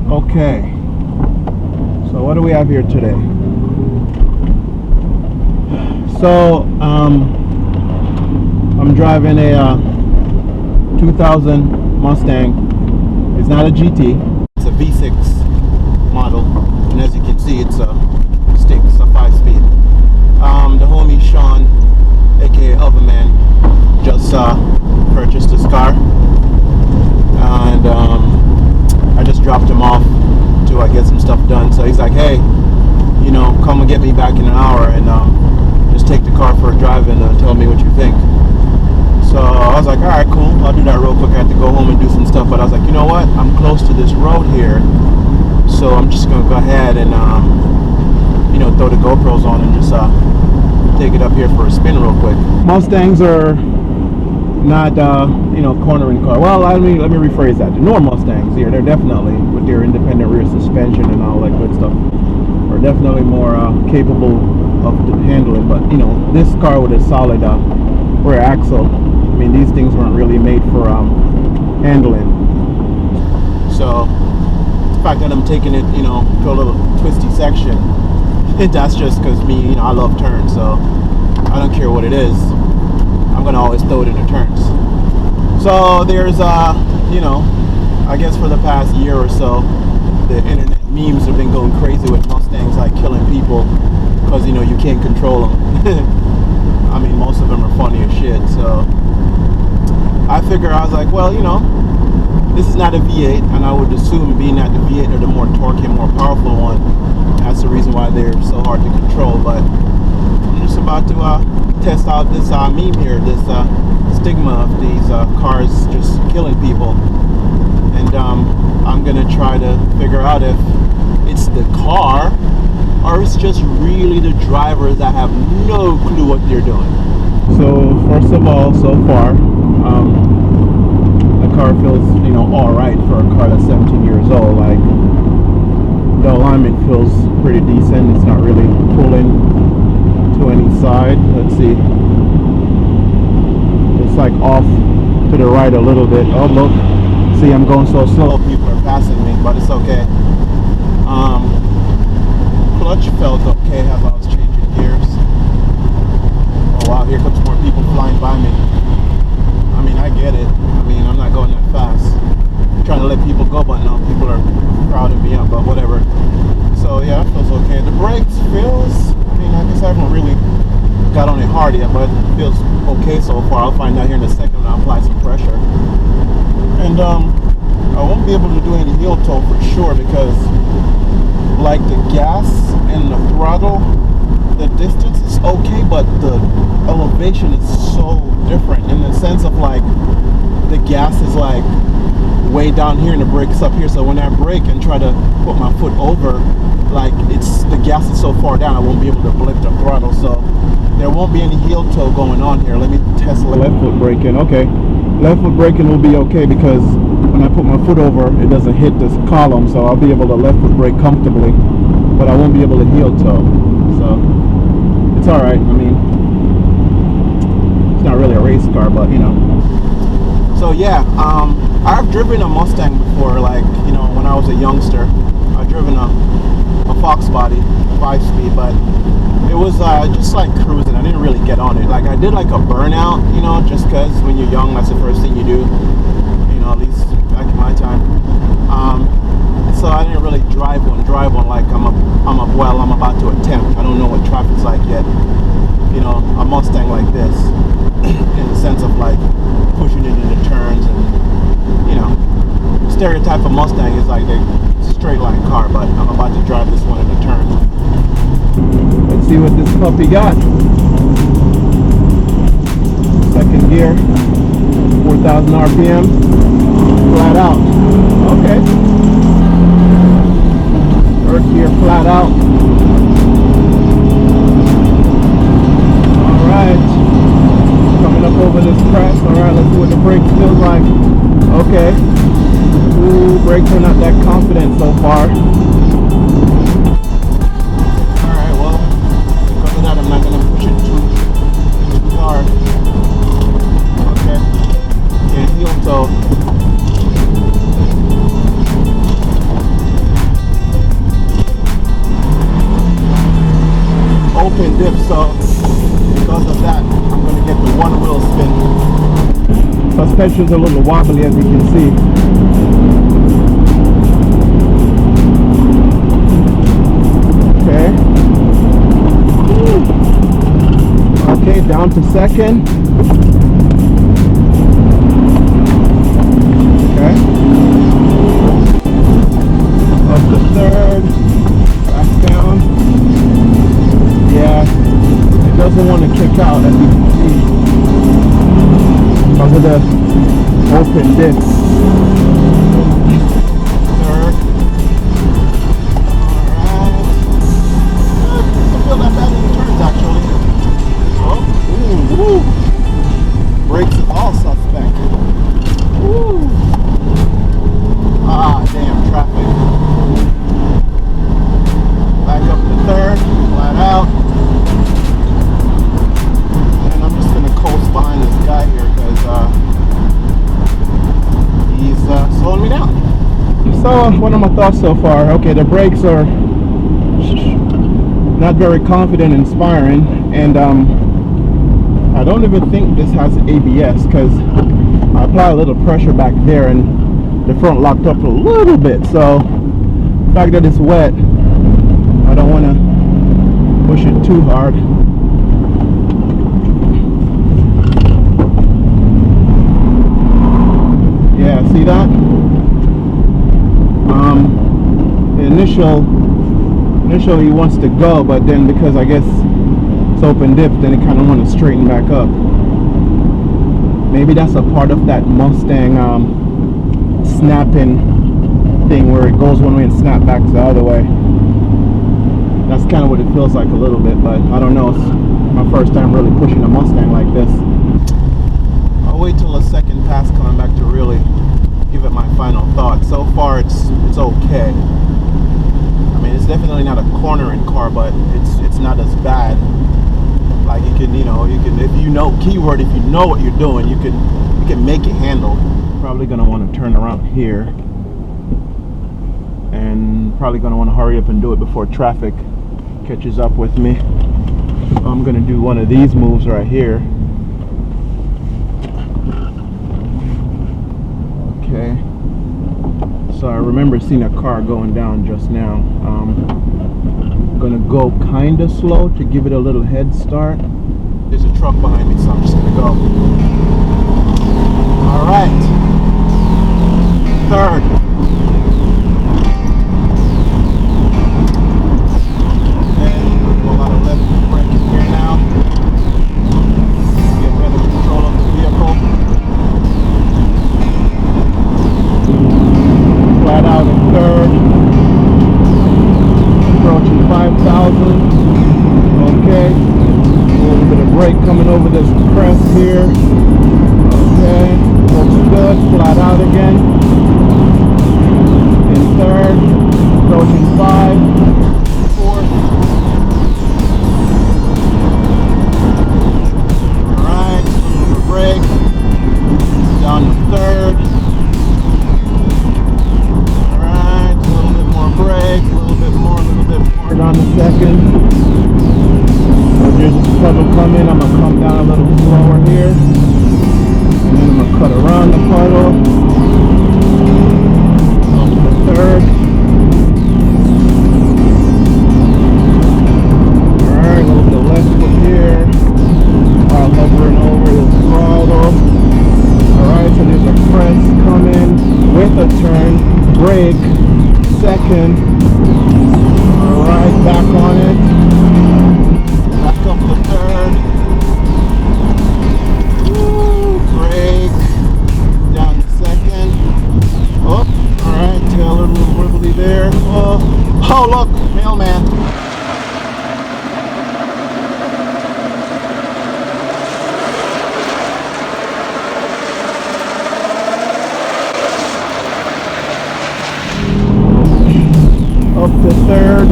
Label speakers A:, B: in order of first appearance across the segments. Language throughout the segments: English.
A: Okay, so what do we have here today? So I'm driving a 2000 Mustang. It's not a GT, it's a V6 model, and as you can see, it's a stick, it's a 5-speed. The homie Sean, aka Overman, just purchased this car, and I just dropped him off to get some stuff done. So he's like, hey, you know, come and get me back in an hour and just take the car for a drive and tell me what you think. So I was like, all right, cool, I'll do that real quick. I had to go home and do some stuff, but I was like, you know what, I'm close to this road here, so I'm just gonna go ahead and you know, throw the GoPros on and just take it up here for a spin real quick. Mustangs are not you know, cornering car. Well, let me rephrase that. The newer Mustangs here, they're definitely, with their independent rear suspension and all that good stuff, are definitely more capable of handling. But you know, this car with a solid rear axle, I mean, these things weren't really made for handling. So the fact that I'm taking it, you know, to a little twisty section, that's just because me, you know, I love turns, so I don't care what it is, I'm gonna always throw it in the turns. So there's you know, I guess for the past year or so, the internet memes have been going crazy with Mustangs like killing people because, you know, you can't control them. I mean, most of them are funny as shit. So I figure, I was like, well, you know, this is not a V8, and I would assume being that the V8 are the more torquey and more powerful one, that's the reason why they're so hard to control. But I'm just about to test out this meme here, this stigma of these cars just killing people, and I'm gonna try to figure out if it's the car or it's just really the drivers that have no clue what they're doing. So first of all, so far, the car feels, you know, all right for a car that's 17 years old. Like, the alignment feels pretty decent. It's not really pulling to any side. Let's see. It's like off to the right a little bit. Oh, look. See, I'm going so slow. People are passing me, but it's okay. Clutch felt okay as I was changing gears. Oh wow, here comes more people flying by me. I mean, I get it. I mean, I'm not going that fast. I'm trying to let people go, but no, people are crowding me up, but whatever. So yeah, it feels okay. The brakes feels, I mean, I guess I haven't really got on it hard yet, but it feels okay so far. I'll find out here in a second when I apply some pressure. And I won't be able to do any heel toe for sure, because like the gas and the throttle, the distance is okay, but the elevation is so different in the sense of like the gas is like way down here and the brake is up here. So when I brake and try to put my foot over, like the gas is so far down, I won't be able to blip the throttle. So there won't be any heel toe going on here. Let me test left foot braking. Okay, left foot braking will be okay because when I put my foot over, it doesn't hit this column, so I'll be able to left foot brake comfortably, but I won't be able to heel toe. So it's all right. I mean, it's not really a race car, but you know. So yeah, I've driven a Mustang before, like, you know, when I was a youngster. I've driven a Fox body, 5-speed, but it was just like cruising. I didn't really get on it. Like, I did like a burnout, you know, just because when you're young, that's the first thing you do, you know, at least back in my time. So I didn't really drive one like I'm about to attempt. I don't know what traffic's like yet, you know, a Mustang like this, in the sense of like pushing it into turns, and you know, stereotype of Mustang is like a straight line car, but I'm about to drive this one into turns. Let's see what this puppy got. Second gear, 4,000 RPM, flat out. Okay. Third gear, flat out. Alright. Coming up over this crest. Alright, let's see what the brakes feels like. Okay. Ooh, brakes are not that confident so far. Alright, well, because of that, I'm not going to push it too hard. Okay. Can't heel toe. Suspension's a little wobbly, as you can see. Okay. Okay, down to second. Okay. Up to third. Back down. Yeah, it doesn't want to kick out, as you can see, because of the open disc. Third. Alright. I feel that bad in the turns, actually. Oh, ooh, woo. Brakes is all suspect. Woo. Ah, damn, traffic. Back up to third, flat out. And I'm just gonna coast behind this guy here because he's slowing me down. So, what are my thoughts so far? Okay, the brakes are not very confident, inspiring, and I don't even think this has ABS because I apply a little pressure back there and the front locked up a little bit. So, the fact that it's wet, I don't want to push it too hard. Yeah, see that? Initially he wants to go, but then because I guess it's open dip, then it kind of want to straighten back up. Maybe that's a part of that Mustang snapping thing where it goes one way and snap back the other way. That's kind of what it feels like a little bit, but I don't know. It's my first time really pushing a Mustang like this. I'll wait till the second pass coming back to really give it my final thoughts. So far it's okay. I mean, it's definitely not a cornering car, but it's not as bad. Like you can if you know keyword, if you know what you're doing, you can make it handle. Probably gonna want to turn around here and probably gonna want to hurry up and do it before traffic catches up with me. I'm gonna do one of these moves right here. Okay, so I remember seeing a car going down just now. I'm gonna go kind of slow to give it a little head start. There's a truck behind me, so I'm just gonna go. All right, third. Okay, go a lot of left braking here now. Get better control of the vehicle. Flat out in third. Approaching 5,000. Okay. A little bit of brake coming over this crest here. Okay. Looks good. Flat out again. In third. Approaching 5. Fourth. Alright. A little bit of brake. Down to third. Brake, a little bit more down to second. So there's this puddle coming. I'm gonna come down a little slower here, and then I'm gonna cut around the puddle. Up to third. Alright, a little bit of left foot here while hovering over the throttle. Alright, so there's a press coming with a turn, brake. Second. Alright, back on it. Back up to third. Woo, brake. Down to second. Oh, alright, tail a little wibbly there. Oh, look, mailman. Up to third. A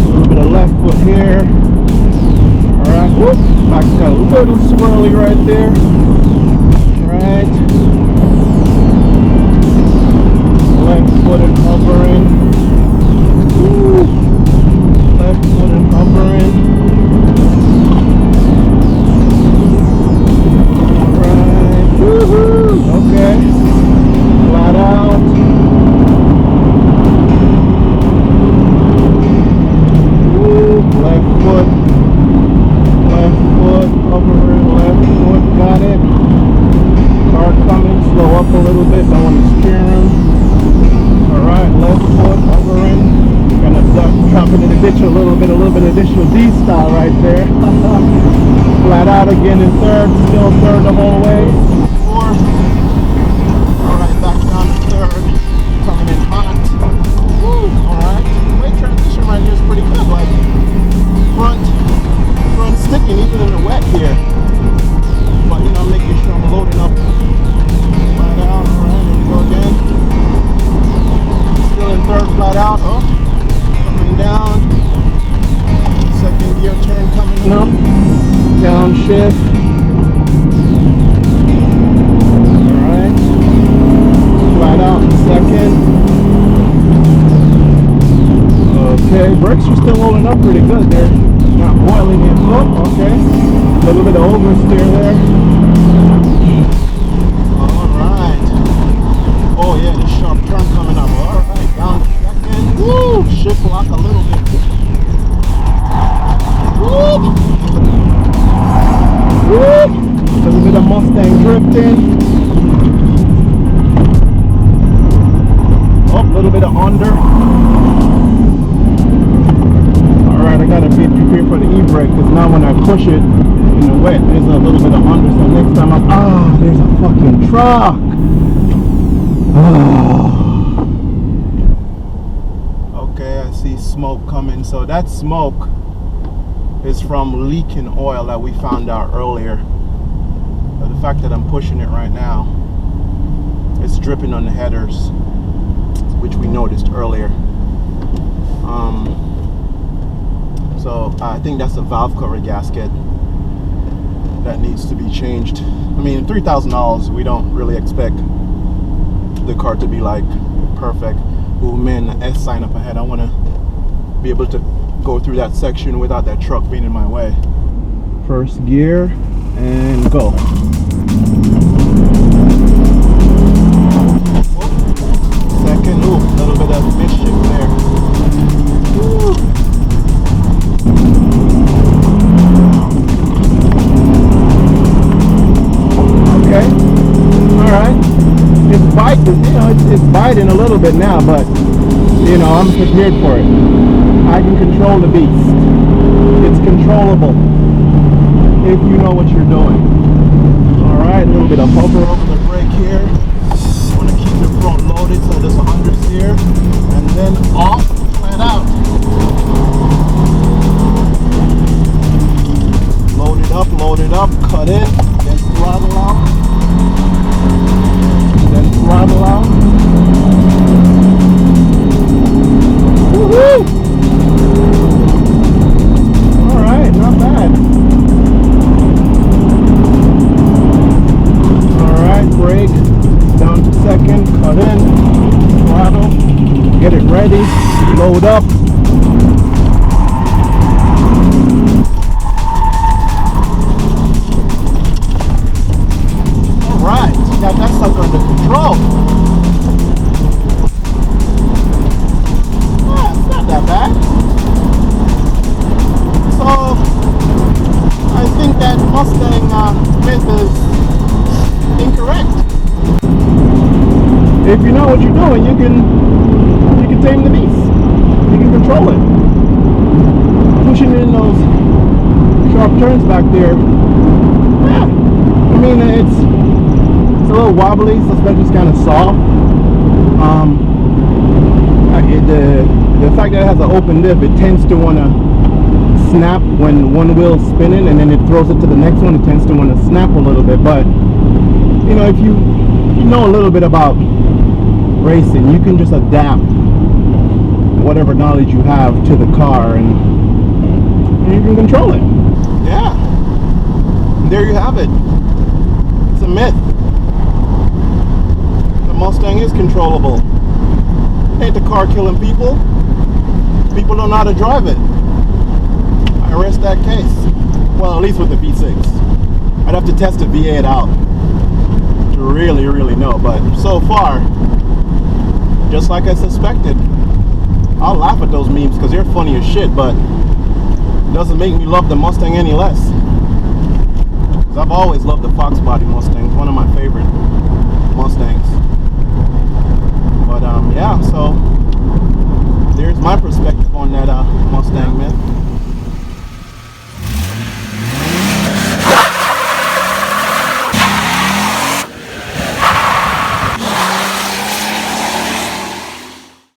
A: little bit of left foot here. Alright, whoop. Back got a little swirly right there. Alright. Left foot and hovering. Woo. Left foot and hovering. Alright. Okay. Flat out. Left foot. Left foot. Hovering. Left foot. Got it. Car coming. Slow up a little bit. Don't want to steer him. Alright. Left foot. Hovering. Gonna drop it in the ditch a little bit of additional D-style right there. Flat out again in third, still third the whole way. Fourth. Alright, back down to third. Coming in hot. Alright. Great transition right here is pretty good. Like front sticking even in the wet here. But you know, making sure I'm loading up. Flat out. Alright, here we go again. Still in third, flat out. Oh. Down, second gear turn coming up, downshift. Alright, flat out in second. Okay, brakes are still holding up pretty good there, not boiling it. Oh, okay, a little bit of oversteer there. Alright, oh yeah, the sharp turn coming up. Alright, down second. Woo! Shift lock a little bit. Woo! Woo! A little bit of Mustang drifting. Oh, a little bit of under. Alright, I gotta be prepared for the e-brake because now when I push it in the wet, there's a little bit of under. So next time there's a fucking truck. See smoke coming. So that smoke is from leaking oil that we found out earlier. But the fact that I'm pushing it right now, it's dripping on the headers, which we noticed earlier. So I think that's a valve cover gasket that needs to be changed. I mean, $3,000, we don't really expect the car to be like perfect. Oh man, the S sign up ahead. I want to be able to go through that section without that truck being in my way. First gear and go. Second, ooh, a little bit of mischief there. Ooh. Okay, all right. It's biting, you know, it's biting a little bit now, but you know, I'm prepared for it. I can control the beast. It's controllable if you know what you're doing. Alright, a little bit of hover over the brake here. Want to keep the front loaded so there's an understeer. And then off, flat out. Load it up, cut in, then throttle out. Then throttle out. Woohoo! Alright, not bad. Alright, brake, down to second, cut in, throttle, get it ready, load up. Alright, got that sucker under control. That bad. So I think that Mustang myth is incorrect. If you know what you're doing, you can tame the beast. You can control it. Pushing in those sharp turns back there. Yeah. I mean, it's a little wobbly, suspension's kind of soft. The fact that it has an open diff, it tends to want to snap when one wheel's spinning, and then it throws it to the next one. It tends to want to snap a little bit. But you know, if you know a little bit about racing, you can just adapt whatever knowledge you have to the car, and you can control it. Yeah, there you have it. It's a myth. The Mustang is controllable. Ain't the car killing people? People don't know how to drive it. I rest that case. Well, at least with the V6. I'd have to test the V8 out to really, really know. But so far, just like I suspected, I'll laugh at those memes because they're funny as shit, but it doesn't make me love the Mustang any less. Because I've always loved the Fox body Mustang, one of my favorite.